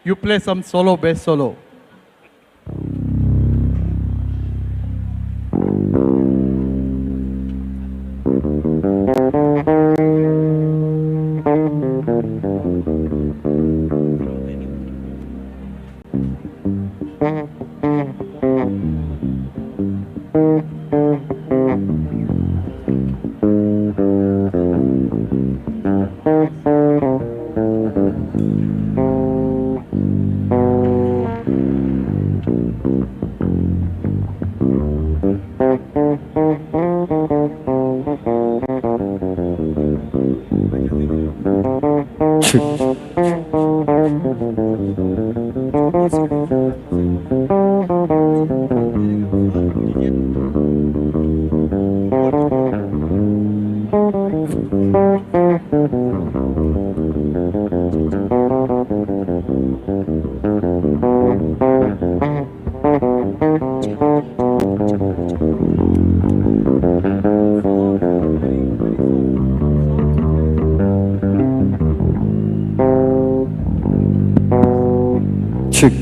you play some solo bass solo. Chick.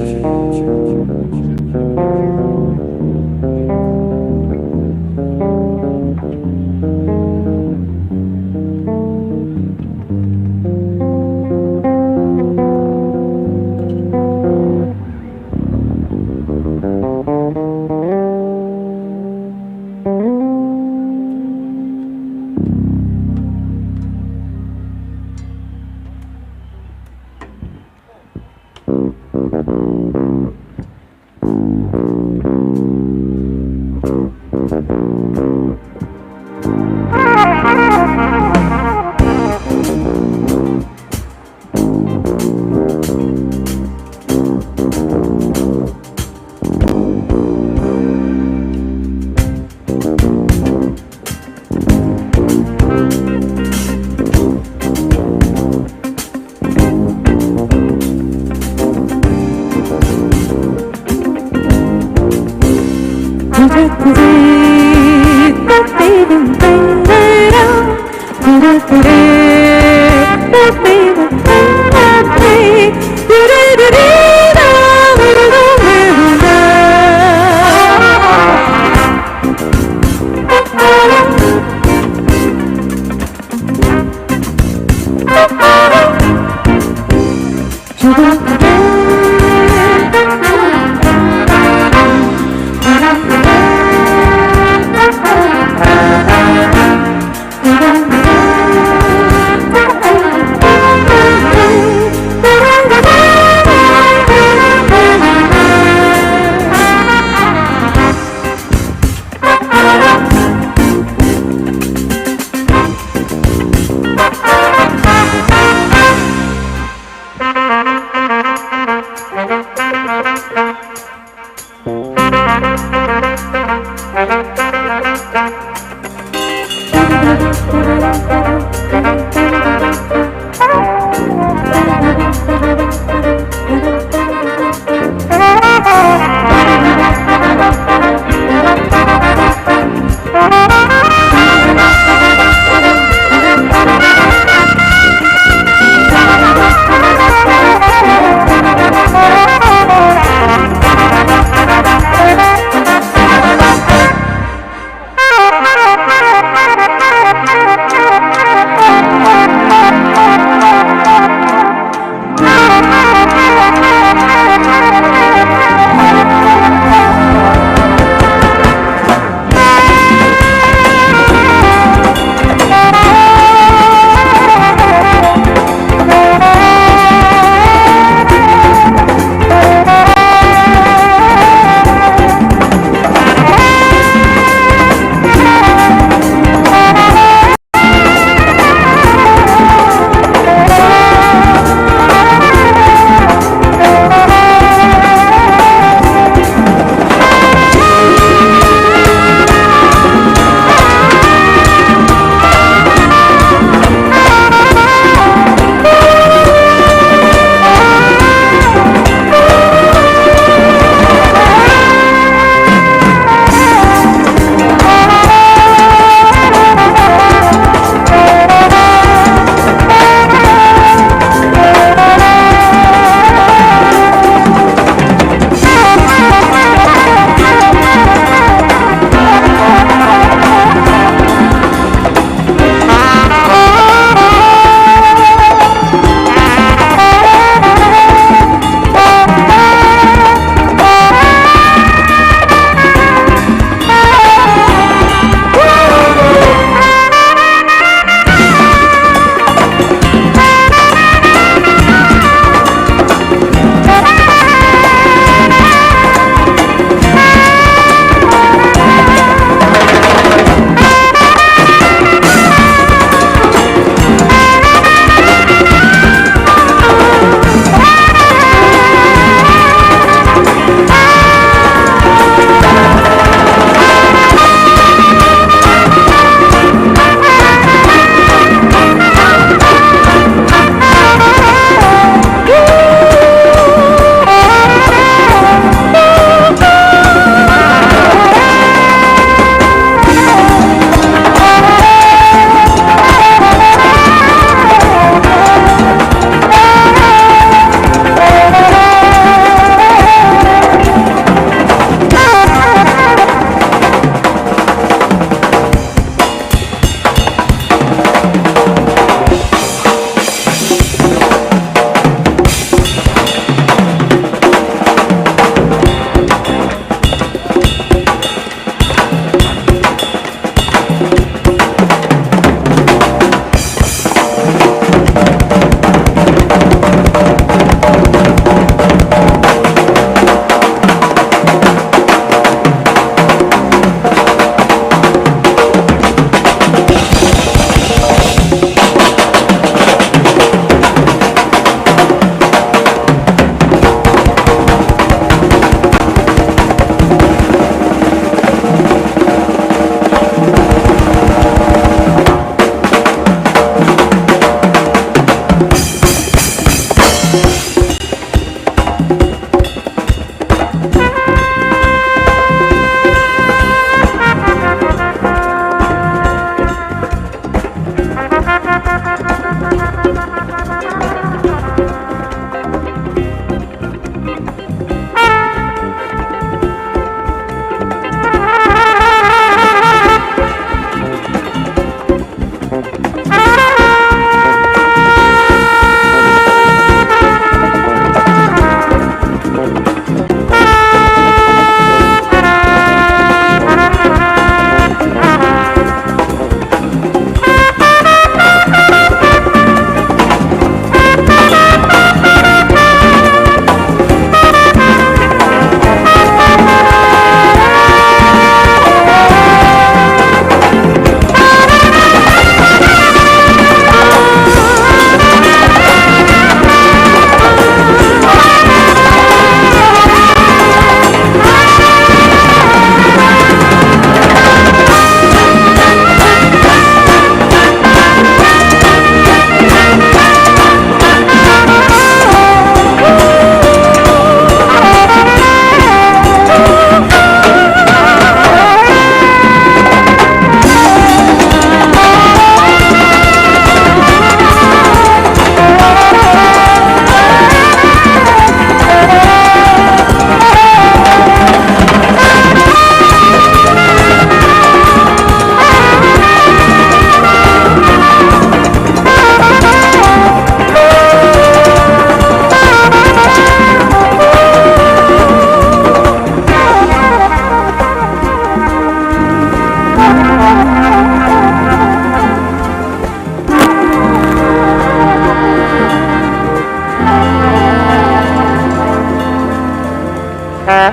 That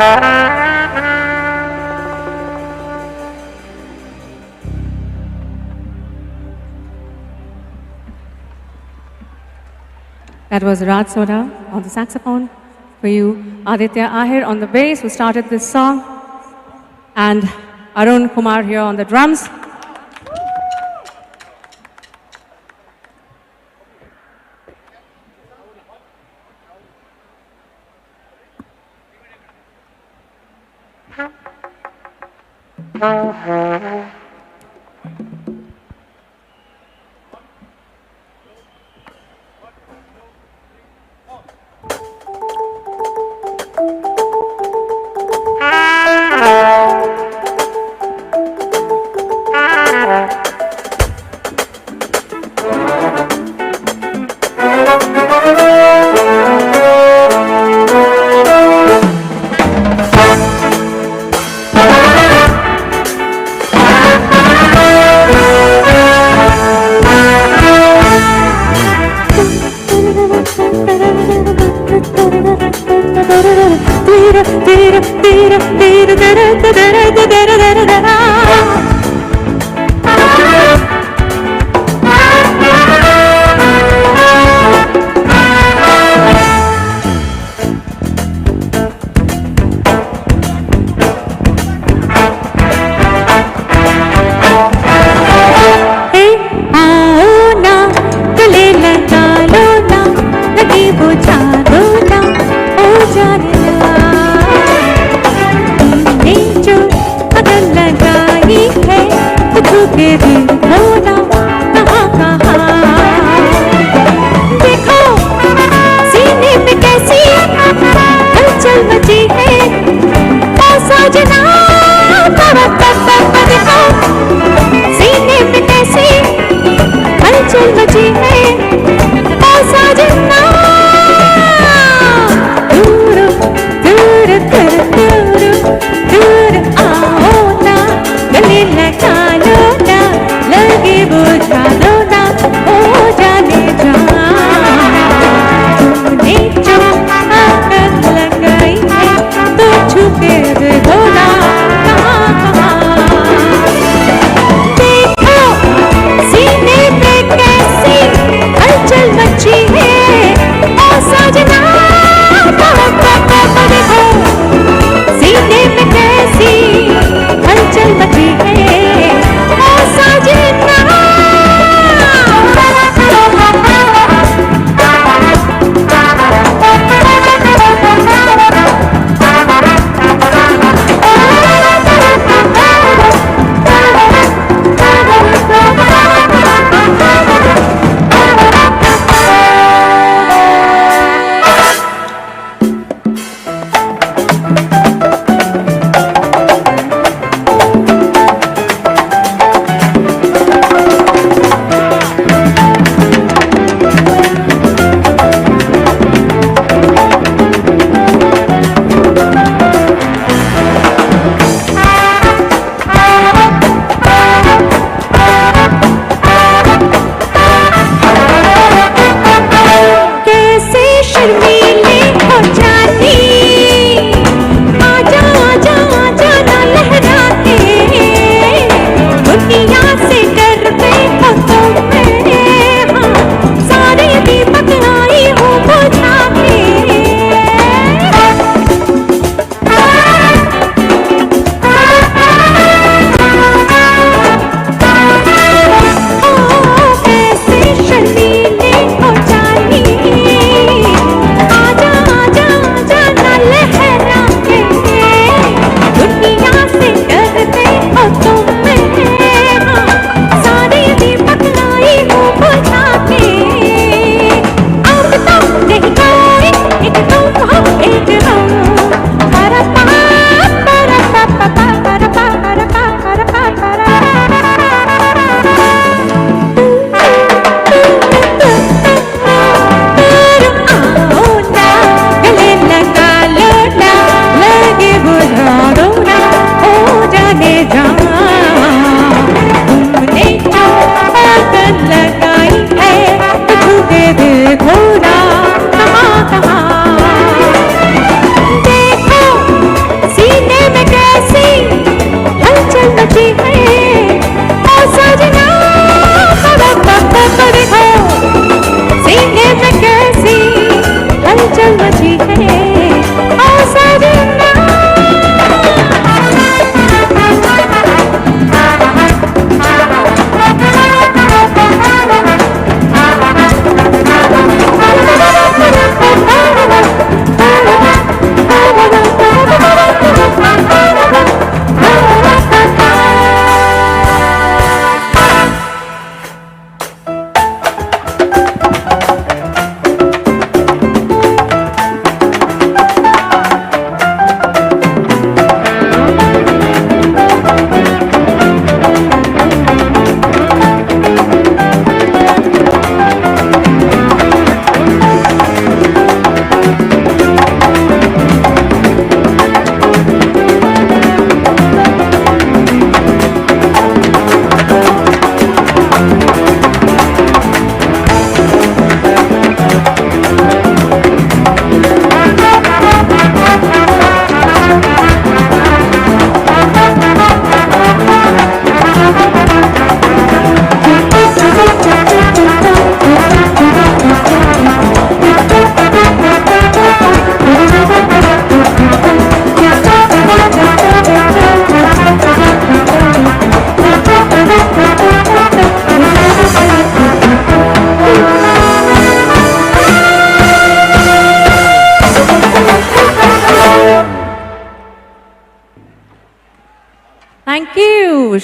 was Raj Soda on the saxophone. For you, Aditya Ahir on the bass, who started this song, and Arun Kumar here on the drums.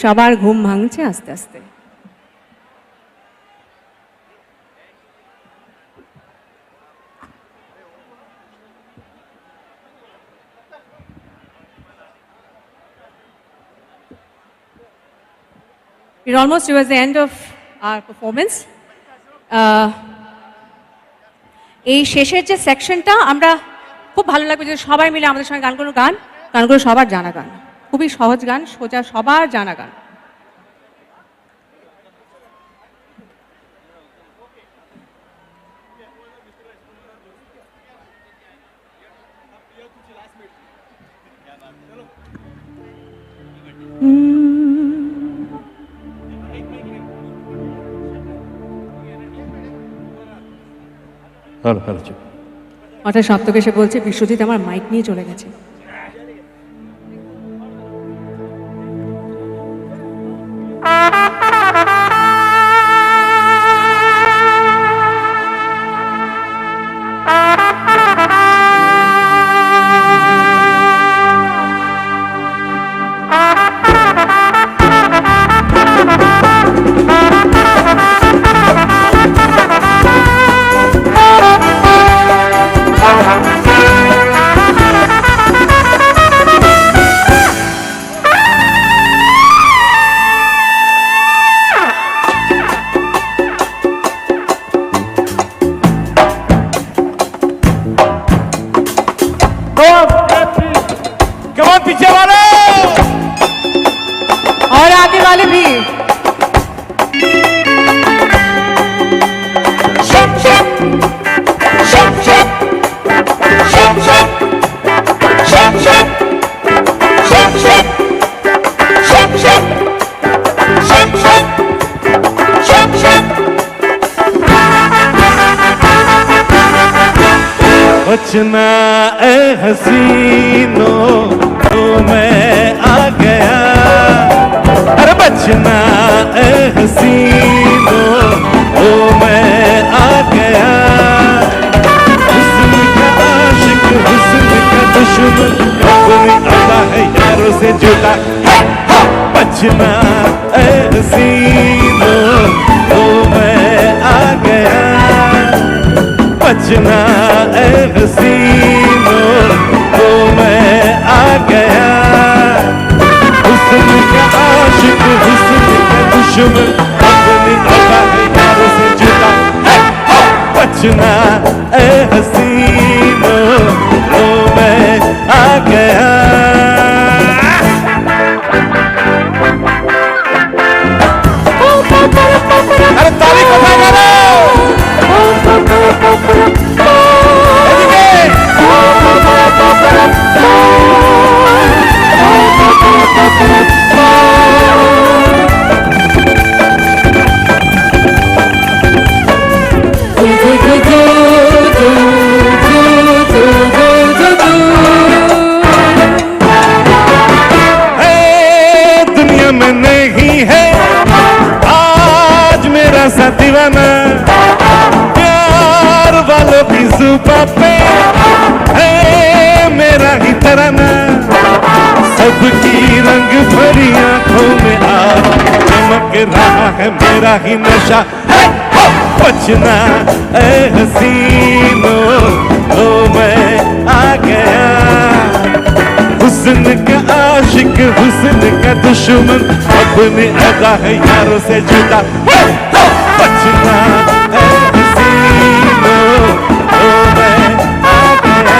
সবার ঘুম ভাঙছে আস্তে আস্তে। We're almost towards the end of our performance. এই শেষের যে সেকশনটা আমরা খুব ভালো লাগবে যে সবাই মিলে আমাদের সঙ্গে গানগুলো সবার জানা গান, খুবই সহজ গান, সোজা সবার জানা গান। হঠাৎ সপ্তক এসে বলছে বিশ্বজিৎ আমার মাইক নিয়ে চলে গেছে। पीछे वाले और आगे वाले भी। बचना ए हसीनों तो मैं आ गया, अरे बचना ए हसीनों तो मैं आ गया। हुस्न का आशिक हुस्न का दुश्मन अपनी अदा है यारों से जुदा। बचना ए हसीनों तो मैं आ गया, बचना ए हसीनों तो मैं आ गया। हुस्न का आशिक हुस्न का दुश्मन अपनी अदा है यारों से जुदा। बचना ए हसीनों तो मैं आ गया। अरे ताली बजा करो। दुनिया में नहीं है आज मेरा सा दीवाना, प्यार वालों की जुबां पे है मेरा ही तराना। सबकी रंग भरी आंखों में आज चमक रहा है मेरा ही नशा। बचना ए हसीनों तो मैं आ गया। हुस्न का आशिक हुस्न का दुश्मन अपनी अदा है यारों से जुदा। बचना ए हसीनों तो मैं आ गया।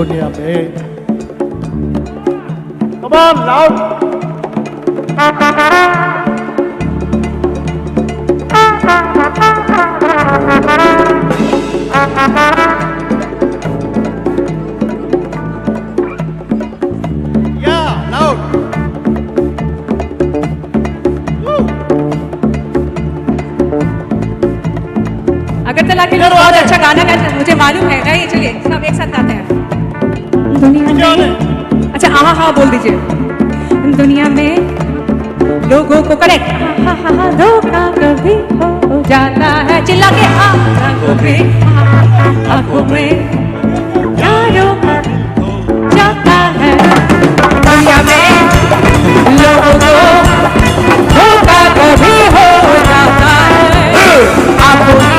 दुनिया में। Come on, loud. Yeah, loud. Agartala के लोग बहुत अच्छा गाना गाते हैं, मुझे मालूम है। गाइए, चलिए सब एक साथ गाते हैं। दुनिया में, अच्छा हाँ हाँ बोल दीजिए। दुनिया में लोगों को करेक्ट धोखा कभी हो जाता है, चिल्ला के आंखों में यारों जाता है। दुनिया में लोगों को धोखा कभी हो जाता है, आंखों में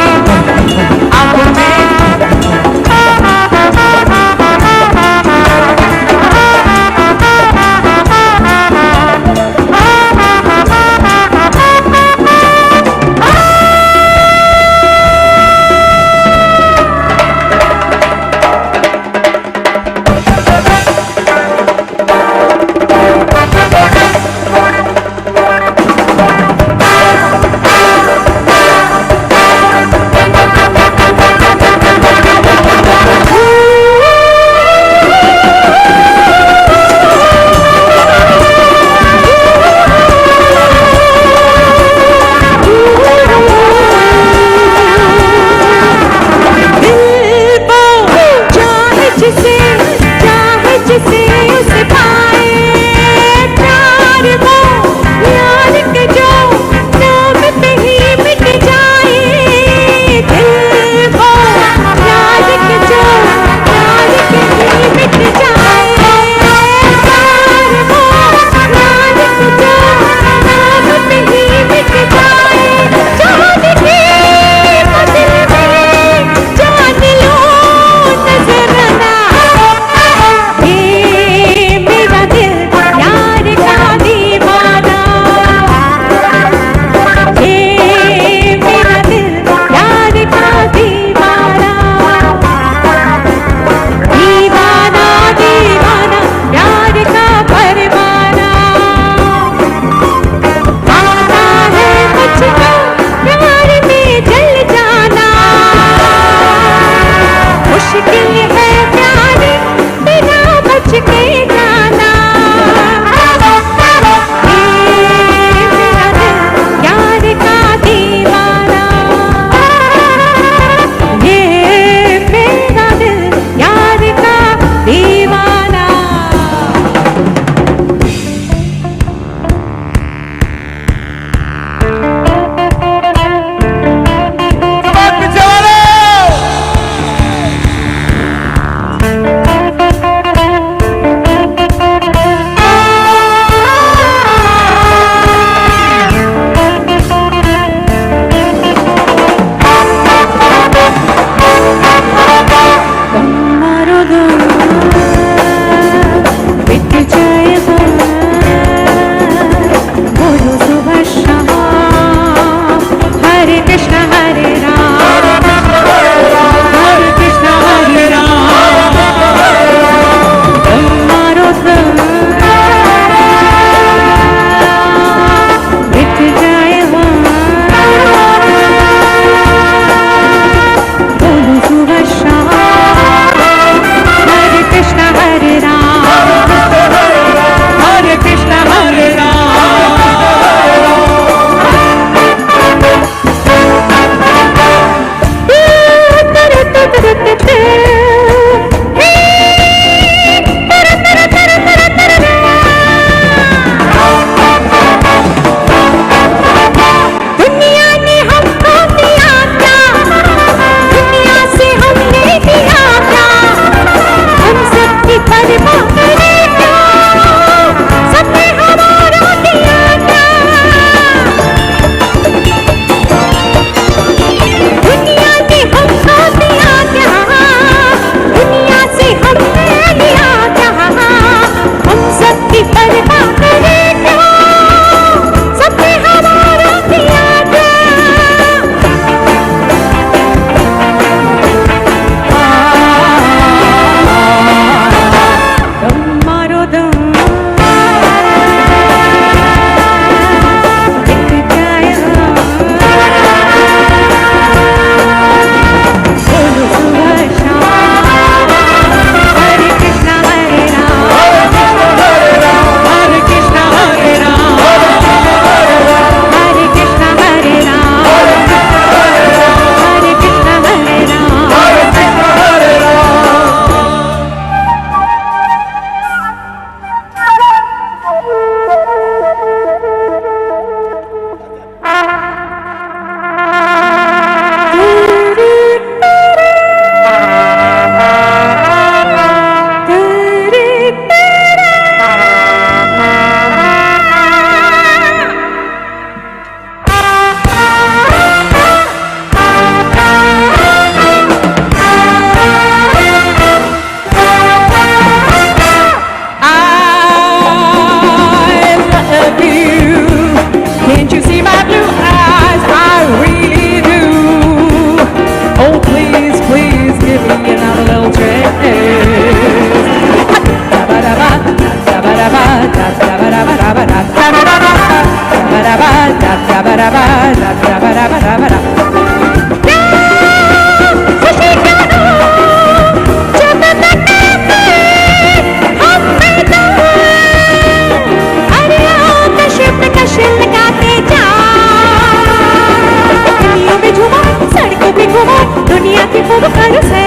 दुनिया की खूब खर्च है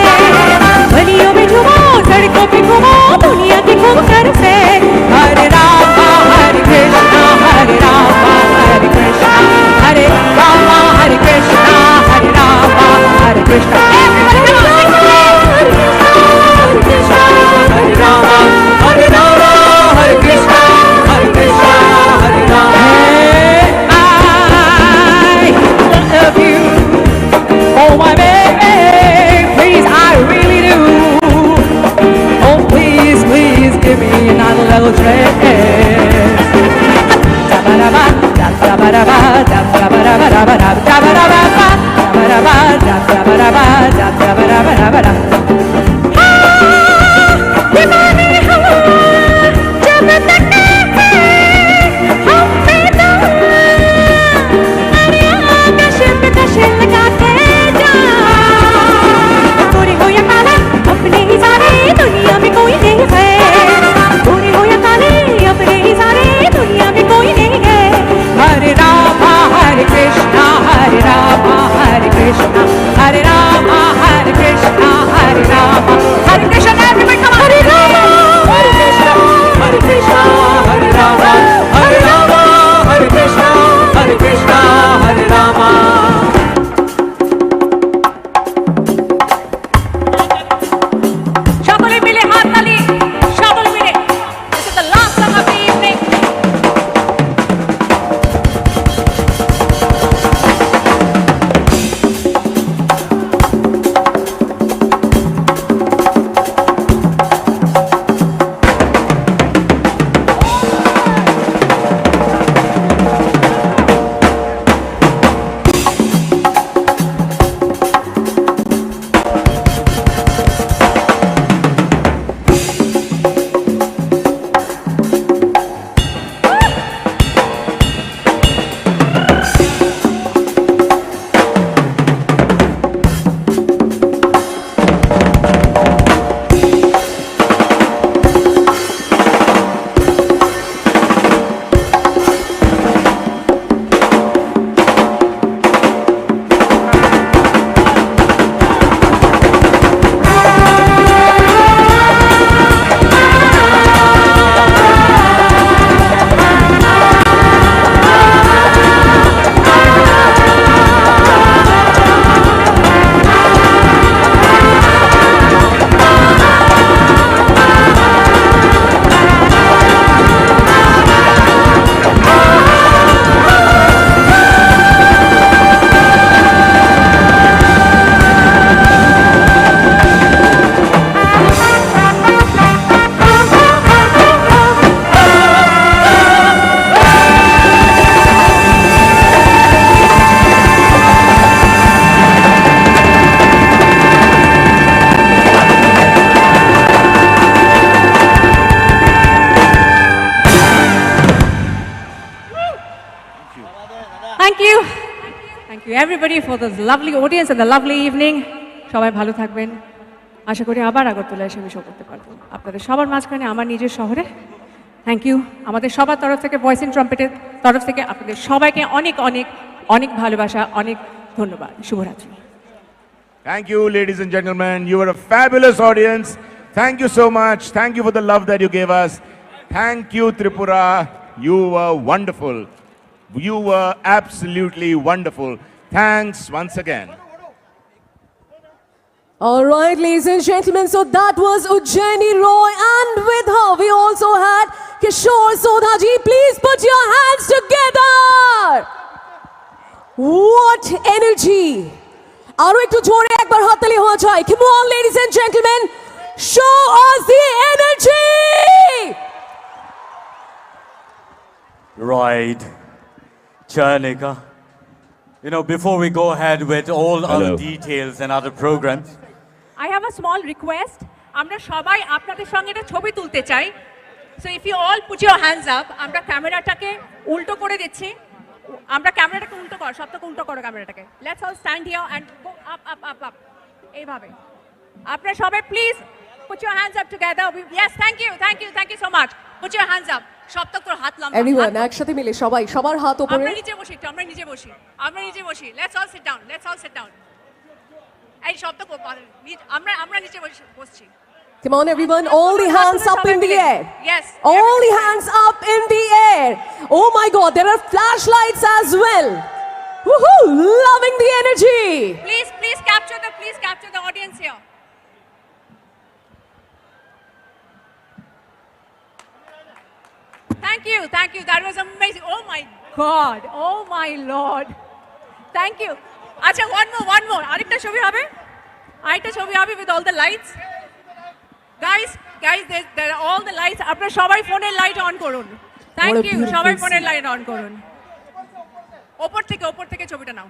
गलियों में घूमो सड़कों पे घूमो दुनिया की खूब खर्च है हरे रामा हरे कृष्णा हरे रामा हरे कृष्णा हरे रामा हरे कृष्णा हरे रामा हरे कृष्णा हरे कृष्णा हरे रामा हरे रामा हरे कृष्णा हरे कृष्णा हरे Rama I love you oh my baby please I really do oh please please give me another little dress da-ba-da-ba da-ba-da-ba da-ba-da-ba da-ba-da-ba da-ba-da-ba da-ba-da-ba दीवाने हम जब तक हम बेदा अरे कशिम लगा के जा गोरी हो या काला अपने ही सारे दुनिया में कोई नहीं है गोरी हो या काले अपने ही सारे दुनिया में कोई नहीं है हरे रामा हरे कृष्णा हरे रामा हरे कृष्णा हरे रामा हरे कृष्णा हरे रामा हरे कृष्णा everybody come on हरे रामा हरे कृष्णा हरे कृष्णा हरे रामा हरे रामा हरे कृष्णा हरे रामा সকলে মিলে হাত তালি সকলে মিলে this is the last song of the evening Thank you everybody for this lovely audience and the lovely evening. সবাই ভালো থাকবেন। আশা করি আবার আগরতলা এসে আমি শো করতে পারবো আপনাদের সবার মাঝখানে আমার নিজের শহরে। থ্যাংক ইউ আমাদের সবার তরফ থেকে ভয়েস ইন ট্রাম্পেটের তরফ থেকে আপনাদের সবাইকে অনেক অনেক অনেক ভালোবাসা অনেক ধন্যবাদ শুভরাত্রি Thank you, ladies and gentlemen. You were a fabulous audience. Thank you so much. Thank you for the love that you gave us. Thank you, Tripura. You were wonderful. You were absolutely wonderful. Thanks once again. All right, ladies and gentlemen, so that was Ujjaini Roy, and with her we also had Kishore Sodhaji. Please put your hands together. What energy! Aro ekটু জোরে একবার হাততালি হওয়া চাই. Come on, ladies and gentlemen, show us the energy. Right, Chanika. You know, before we go ahead with all other details and other programs, I have a small request. আমরা সবাই আপনাদের সঙ্গে একটা ছবি তুলতে চাই. So if you all put your hands up, আমরা ক্যামেরাটাকে উল্টো করে দিচ্ছি. আমরা ক্যামেরাটাকে উল্টো কর, সবটাকে উল্টো করো ক্যামেরাটাকে। Let's all stand here and go up up up up, এইভাবে। আপনারা সবাই please put your hands up together. Yes, thank you so much. Put your hands up, সবটা করে হাত লম্বা। এভরিওয়ান একসাথে মিলে সবাই সবার হাত উপরে। আমরা নিচে বসি একটু, আমরা নিচে বসি। Let's all sit down. এই সবটা আমরা নিচে বসছি। Come on everyone, all the hands up in the air. Yes. All the hands up in the air. Oh my god, there are flashlights as well. Woohoo! Loving the energy. Please capture the audience here. Thank you. That was amazing. Oh my God. Oh my Lord. Thank you. Acha, one more. Arikta ছবি হবে with all the lights. Guys, there are all the lights. আপনারা সবাই ফোনের light on করুন। Thank What a you. beautiful সবাই scene. ফোনের light on করুন। ওপর থেকে ছবিটা নাও।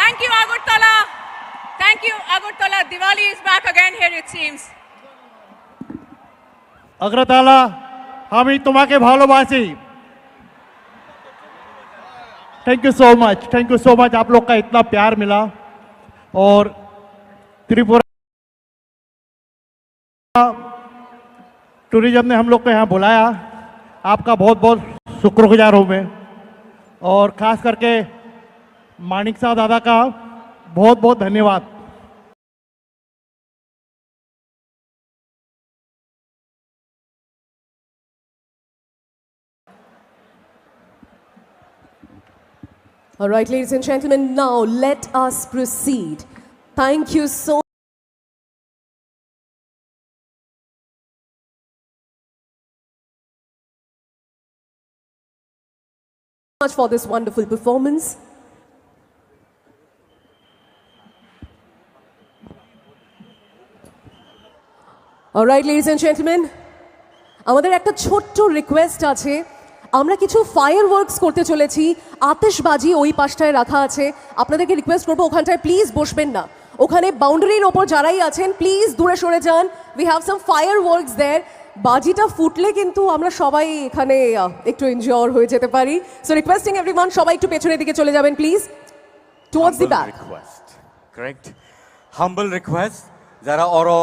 Thank you Agartala. Diwali is back again here it seems. Agartala আমি তোমাকে ভালোবাসি। थैंक यू सो मच आप लोग का इतना प्यार मिला और त्रिपुरा टूरिज्म ने हम लोग को यहाँ बुलाया, आपका बहुत बहुत शुक्रगुजार हूँ मैं। और खास करके मानिक साहब दादा का बहुत बहुत धन्यवाद। All right, ladies and gentlemen, now let us proceed. Thank you so much for this wonderful performance. All right, ladies and gentlemen, আমাদের একটা ছোট্ট রিকোয়েস্ট আছে। আমরা কিছু ফায়ার ওয়ার্কস করতে চলেছি, আতশবাজি ওই পাশটায় রাখা আছে। আপনাদেরকে রিকোয়েস্ট করবো ওখানটায় প্লিজ বসবেন না, ওখানে বাউন্ডারির ওপর যারাই আছেন প্লিজ দূরে সরে যান। We have some fireworks there. বাজিটা ফুটলে কিন্তু আমরা সবাই এখানে একটু এনজয় হয়ে যেতে পারি। সো রিকোয়েস্টিং এভরিওয়ান, সবাই একটু পেছনের দিকে চলে যাবেন please, towards the back. Correct. Humble request. যারা অরো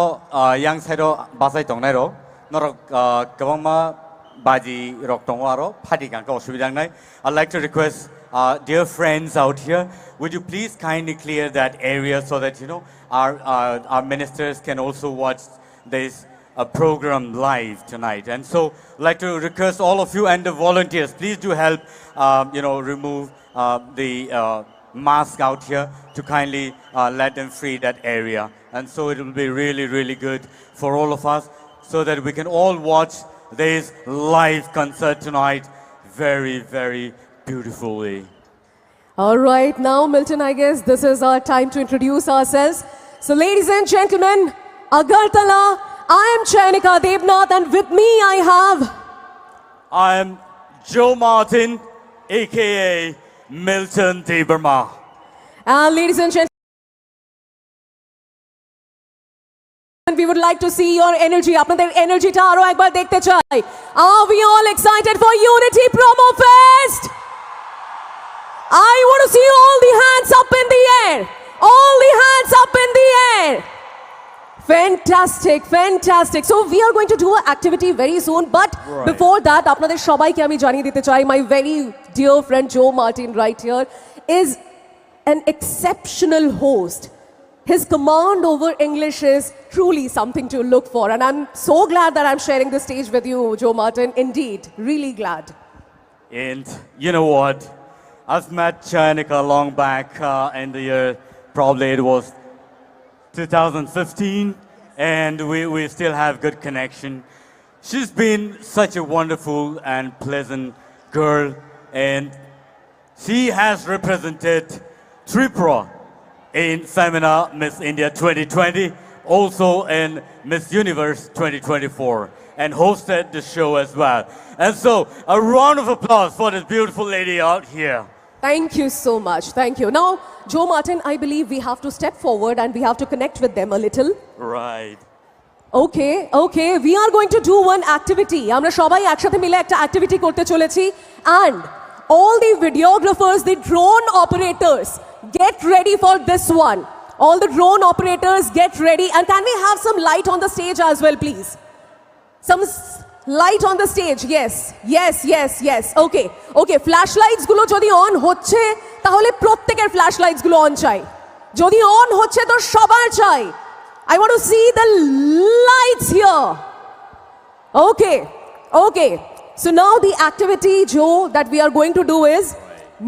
ইয়াং সাইডো বাসাই দংনাই রো নরক গোबांमा बाजी रक दङ आरो फाटी गांखा असुबिदा नाय। I'd like to request dear friends out here, would you please kindly clear that area so that our ministers can also watch this program live tonight. And so I'd like to request all of you and the volunteers, please do help remove the mask out here to kindly let them free that area. And so it will be really, really good for all of us so that we can all watch this live concert tonight very, very beautifully. All right, now Milton, I guess this is our time to introduce ourselves. So ladies and gentlemen, Agartala, I am Chainika Devnath and with me I have... I am Joe Martin, aka Milton Deberma. And ladies and gentlemen, we would like to see your energy. আপনাদের এনার্জিটা আরো একবার দেখতে চাই। Are we all excited for Unity Promo Fest? I want to see all the hands up in the air. All the hands up in the air. Fantastic. So we are going to do an activity very soon, but before that, আপনাদের সবাইকে আমি জানিয়ে দিতে চাই, my very dear friend Joe Martin right here is an exceptional host. His command over English is truly something to look for, and I'm so glad that I'm sharing the stage with you, Joe Martin. Indeed, really glad. And you know what? I've met Chainika long back in the year, probably it was 2015, and we still have good connection. She's been such a wonderful and pleasant girl, and she has represented Tripura in Femina Miss India 2020, also in Miss Universe 2024, and hosted the show as well. And so, a round of applause for this beautiful lady out here. Thank you so much. Thank you. Now, Joe Martin, I believe we have to step forward and we have to connect with them a little. Right. Okay, okay. We are going to do one activity. আমরা সবাই একসাথে মিলে একটা activity করতে চলেছি and all the videographers, the drone operators, get ready for this one. All the drone operators, get ready. And can we have some light on the stage as well, please? Some light on the stage. Yes, yes, yes, yes. Okay, okay. Flashlights গুলো যদি on হচ্ছে তাহলে প্রত্যেকের flashlights গুলো on চাই। যদি on হচ্ছে তো সবার চাই। I want to see the lights here. Okay, okay. So now the activity, Joe, that we are going to do is,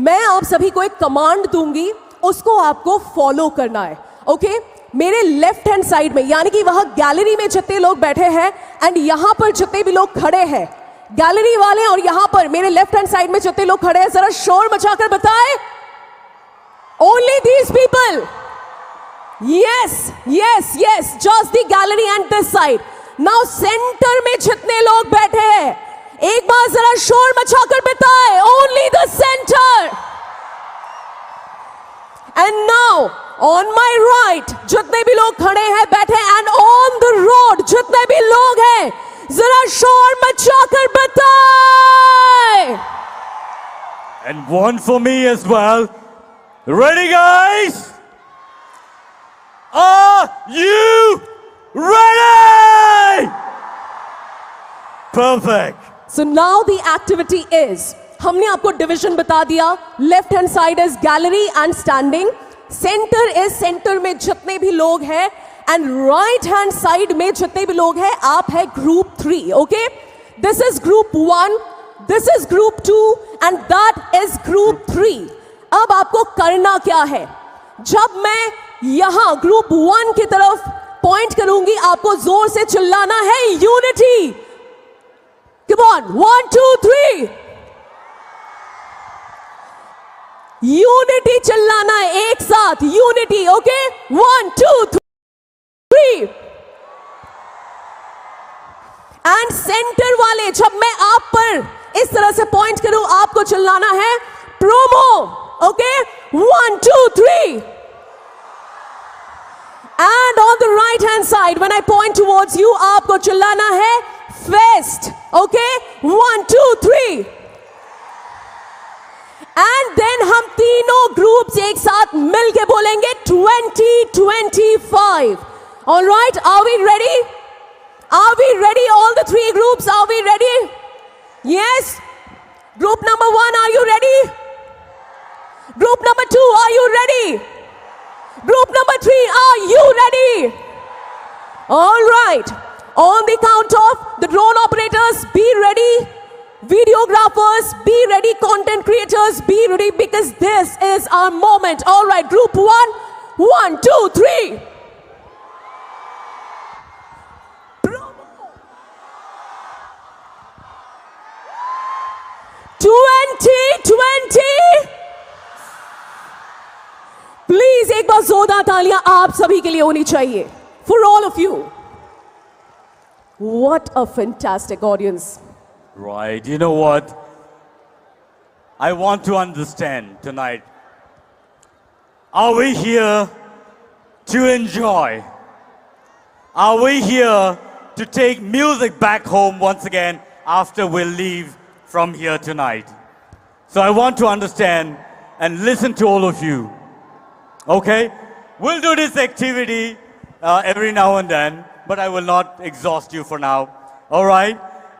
मैं आप सभी को एक command दूंगी, उसको आपको follow करना है. Okay? मेरे लेफ्ट हैंड साइड में यानी कि वहां गैलरी में जितने लोग बैठे हैं एंड यहां पर जितने भी लोग खड़े हैं, गैलरी वाले और यहां पर मेरे लेफ्ट हैंड साइड में जितने लोग खड़े हैं, जरा शोर मचाकर बताएं. Only these people. Yes, yes, yes. Just the gallery and this side. Now center में जितने लोग बैठे हैं, एक बार जरा शोर मचाकर बताएं. Only the center. And now on my right जितने भी लोग खड़े हैं बैठे and on the road जितने भी लोग हैं, जरा शोर मचाकर बताएं. And one for me as well. Ready, guys? Are you ready? Perfect. So now the activity is, हमने आपको डिवीजन बता दिया. Left hand side is gallery and standing, centre is centre में जितने भी लोग हैं एंड राइट हैंड साइड में जितने भी लोग हैं आप है group 3. Okay, this is group 1, this is group 2 and that is group 3. अब आपको करना क्या है, जब मैं यहां ग्रुप 1 की तरफ पॉइंट करूंगी आपको जोर से चिल्लाना है यूनिटी. Come on, 1 2 3. यूनिटी चिल्लाना है एक साथ, यूनिटी. ओके, 1 2 3. एंड सेंटर वाले जब मैं आप पर इस तरह से पॉइंट करूं आपको चिल्लाना है promo. Okay, 1 2 3. And on the right hand side when I point towards you आपको चिल्लाना है फेस्ट. ओके, 1 2 3. And then हम तीनों ग्रुप्स एक साथ मिलके बोलेंगे 2025. All right, are we ready? Are we ready? All the three groups, are we ready? Yes. Group number 1, are you ready? Group number 2, are you ready? Group number 3, are you ready? All right. On the count of the drone operators, be ready. Videographers, be ready. Content creators, be ready because this is our moment. All right, group 1, 1 2 3. 2020. Please एक बार जोरदार तालियां आप सभी के लिए होनी चाहिए. For all of you. What a fantastic audience. Right. You know what? I want to understand tonight. Are we here to enjoy? Are we here to take music back home once again after we leave from here tonight? So I want to understand and listen to all of you. Okay? We'll do this activity every now and then, but I will not exhaust you for now. All right?